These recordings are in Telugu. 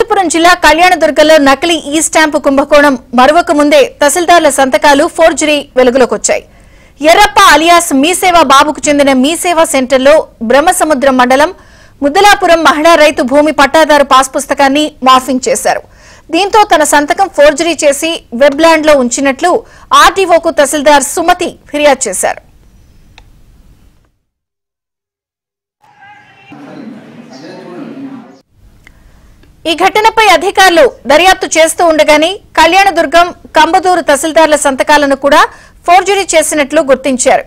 అనంతపురం జిల్లా కళ్యాణదుర్గంలో నకిలీ ఈ స్టాంపు కుంభకోణం మరువక ముందే తహసీల్దార్ల సంతకాలు ఫోర్జరీ వెలుగులోకొచ్చాయి. ఎర్రప్ప అలియాస్ మీసేవ బాబుకు చెందిన మీసేవ సెంటర్లో బ్రహ్మసముద్రం మండలం ముద్దలాపురం మహిళా రైతు భూమి పట్టాదారు పాస్ పుస్తకాన్ని మార్ఫింగ్ చేశారు. దీంతో తన సంతకం ఫోర్జరీ చేసి వెబ్లాండ్ లో ఉంచినట్లు ఆర్టీఓకు తహసీల్దార్ సుమతి ఫిర్యాదు చేశారు. ఈ ఘటనపై అధికారులు దర్యాప్తు చేస్తూ ఉండగానే కళ్యాణదుర్గం కంబదూరు తహసీల్దార్ల సంతకాలను కూడా ఫోర్జరీ చేసినట్లు గుర్తించారు.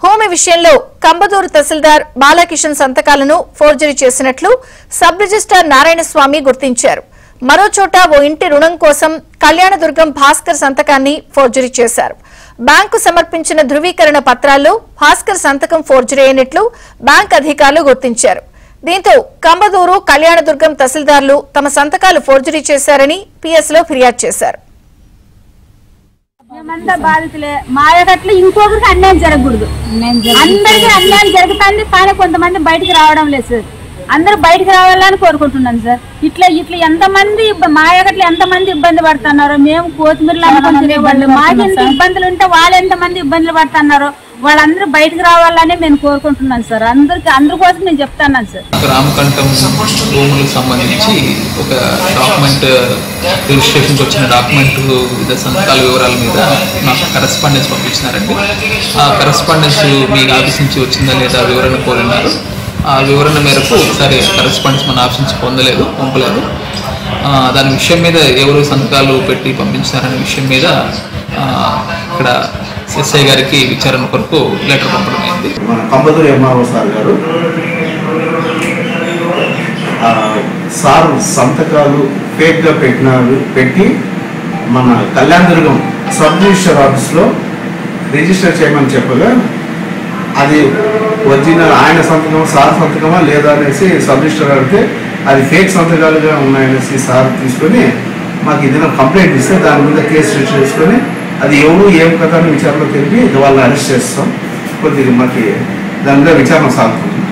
భూమి విషయంలో కంబదూరు తహసీల్దార్ బాలకిషన్ సంతకాలను ఫోర్జరీ చేసినట్లు సబ్ రిజిస్ట్రార్ నారాయణస్వామి గుర్తించారు. మరోచోట ఓ ఇంటి రుణం కోసం కళ్యాణదుర్గం భాస్కర్ సంతకాన్ని ఫోర్జరీ చేశారు. బ్యాంకు సమర్పించిన ధృవీకరణ పత్రాల్లో భాస్కర్ సంతకం ఫోర్జరీ అయినట్లు బ్యాంక్ అధికారులు గుర్తించారు. దీంతో కంబదూరు కళ్యాణదుర్గం తహసీల్దార్లు తమ సంతకాలు ఫోర్జరీ చేశారని పిఎస్ లో ఫిర్యాదు చేశారు. మేమంతా బాధితులే. మాయగట్లు ఇంకొకరికి అన్యాయం జరగకూడదు. అందరికీ అన్యాయం జరుగుతుంది, కానీ కొంతమంది బయటికి రావడం లేదు సార్. అందరూ బయటికి రావాలని కోరుకుంటున్నాను సార్. ఇట్లా ఎంతమంది మాయగట్లు ఎంతమంది ఇబ్బంది పడుతున్నారో, మేము కొత్తిమీరలు అమ్ముకొని తినేవాళ్ళు, మాకు ఎంత ఇబ్బందులు ఉంటే వాళ్ళు ఎంతమంది ఇబ్బందులు పడుతున్నారో వాళ్ళందరూ బయటకు రావాలని నేను కోరుకుంటున్నాను సార్. అందరి కోసం నేను చెప్తాను సార్. రామకంఠం భూములకు సంబంధించి ఒక డాక్యుమెంట్ రిజిస్ట్రేషన్కి వచ్చిన డాక్యుమెంట్ సంతకాల వివరాల మీద నాకు కరెస్పాండెన్స్ పంపించినారండి. ఆ కరెస్పాండెన్స్ మీ ఆఫీస్ నుంచి వచ్చిందా లేదా వివరణ కోరినారు. ఆ వివరణ మేరకు ఒకసారి కరెస్పాండెన్స్ మన ఆఫీస్ నుంచి పంపలేదు. దాని విషయం మీద ఎవరు సంతకాలు పెట్టి పంపించినారనే విషయం మీద ఇక్కడ ఎస్ఐ గారికి విచారణ కొరకు లెటర్ పంపడం అయింది. మన కంబదూరు ఎంఆర్ఓ సార్ గారు సార్ సంతకాలు ఫేక్గా పెట్టి మన కళ్యాణదుర్గం సబ్ రిజిస్టర్ ఆఫీస్లో రిజిస్టర్ చేయమని చెప్పగా అది ఒరిజినల్ ఆయన సంతకమా సార్ సంతకమా లేదా అనేసి సబ్ రిజిస్టర్ అడిగితే అది ఫేక్ సంతకాలుగా ఉన్నాయనేసి సార్ తీసుకొని మాకు ఏదైనా కంప్లైంట్ ఇస్తే దాని మీద కేసు రిజిస్టర్ చేసుకొని అది ఎవరు ఏం కథ అని విచారణలో తెలిపి వాళ్ళని అరెస్ట్ చేస్తాం. కొద్దిగా మాకు దాని మీద విచారణ సాగుతుంది.